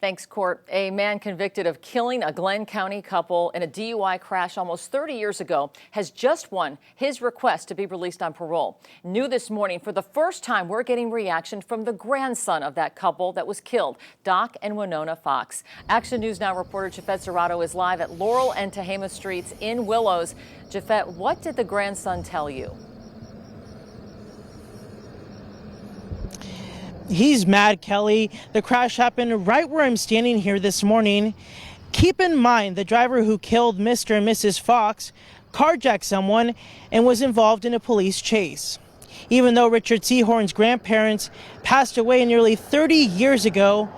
Thanks, Court. A man convicted of killing a Glenn County couple in a DUI crash almost 30 years ago has just won his request to be released on parole. New this morning, for the first time, we're getting reaction from the grandson of that couple that was killed, Doc and Winona Fox. Action News Now reporter Jafet Serrato is live at Laurel and Tehama Streets in Willows. Jafet, what did the grandson tell you? He's mad, Kelly. The crash happened right where I'm standing here this morning. Keep in mind, the driver who killed Mr. and Mrs. Fox carjacked someone and was involved in a police chase. Even though Richard Seahorn's grandparents passed away nearly 30 years ago,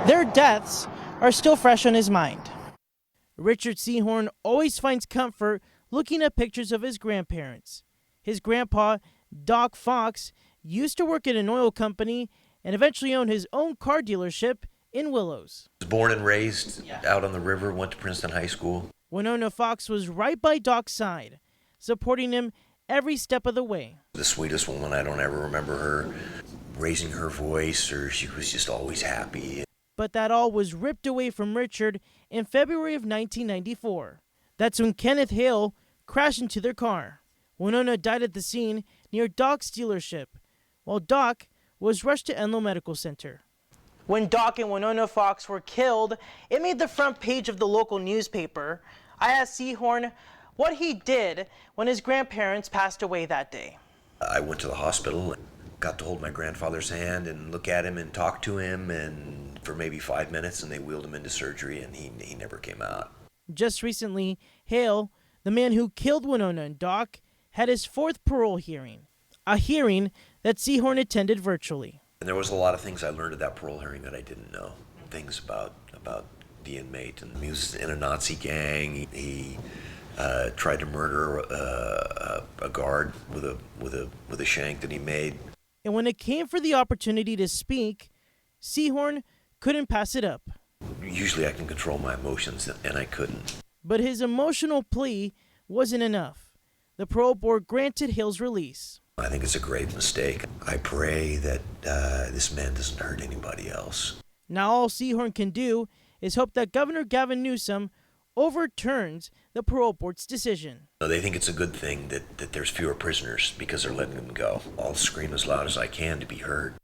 their deaths are still fresh on his mind. Richard Seahorn always finds comfort looking at pictures of his grandparents. His grandpa, Doc Fox, used to work at an oil company and eventually owned his own car dealership in Willows. I was born and raised out on the river, went to Princeton High School. Winona Fox was right by Doc's side, supporting him every step of the way. The sweetest woman. I don't ever remember her raising her voice, or she was just always happy. But that all was ripped away from Richard in February of 1994. That's when Kenneth Hale crashed into their car. Winona died at the scene near Doc's dealership, while Doc was rushed to Enloe Medical Center. When Doc and Winona Fox were killed, it made the front page of the local newspaper. I asked Seahorn what he did when his grandparents passed away that day. I went to the hospital and got to hold my grandfather's hand and look at him and talk to him, and for maybe 5 minutes, and they wheeled him into surgery, and he never came out. Just recently, Hale, the man who killed Winona and Doc, had his 4th parole hearing, a hearing that Seahorn attended virtually. And there was a lot of things I learned at that parole hearing that I didn't know. Things about the inmate, and he was in a Nazi gang. He tried to murder a guard with a shank that he made. And when it came for the opportunity to speak, Seahorn couldn't pass it up. Usually I can control my emotions, and I couldn't. But his emotional plea wasn't enough. The parole board granted Hale's release. I think it's a grave mistake. I pray that this man doesn't hurt anybody else. Now all Seahorn can do is hope that Governor Gavin Newsom overturns the parole board's decision. They think it's a good thing that there's fewer prisoners because they're letting them go. I'll scream as loud as I can to be heard.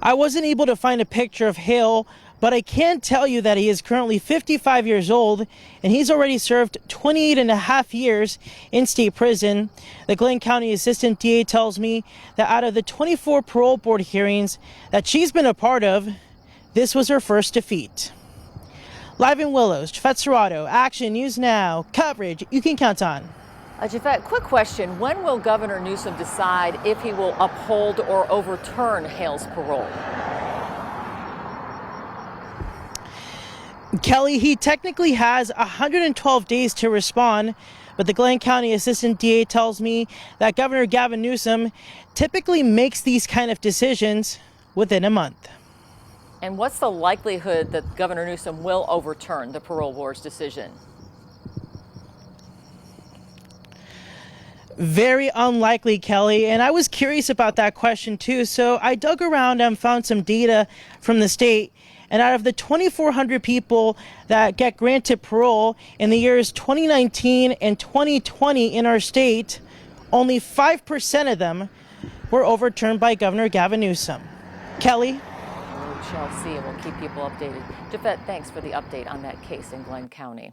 I wasn't able to find a picture of Hale, but I can tell you that he is currently 55 years old, and he's already served 28 and a half years in state prison. The Glenn County Assistant DA tells me that out of the 24 parole board hearings that she's been a part of, this was her first defeat. Live in Willows, Jafet Serrato, Action News Now, coverage you can count on. Jafet, quick question. When will Governor Newsom decide if he will uphold or overturn Hale's parole? Kelly, he technically has 112 days to respond, but the Glenn County Assistant DA tells me that Governor Gavin Newsom typically makes these kind of decisions within a month. And what's the likelihood that Governor Newsom will overturn the parole board's decision? Very unlikely, Kelly, and I was curious about that question too, so I dug around and found some data from the state. And out of the 2,400 people that get granted parole in the years 2019 and 2020 in our state, only 5% of them were overturned by Governor Gavin Newsom. Kelly? We shall see, and we'll keep people updated. Jafet, thanks for the update on that case in Glenn County.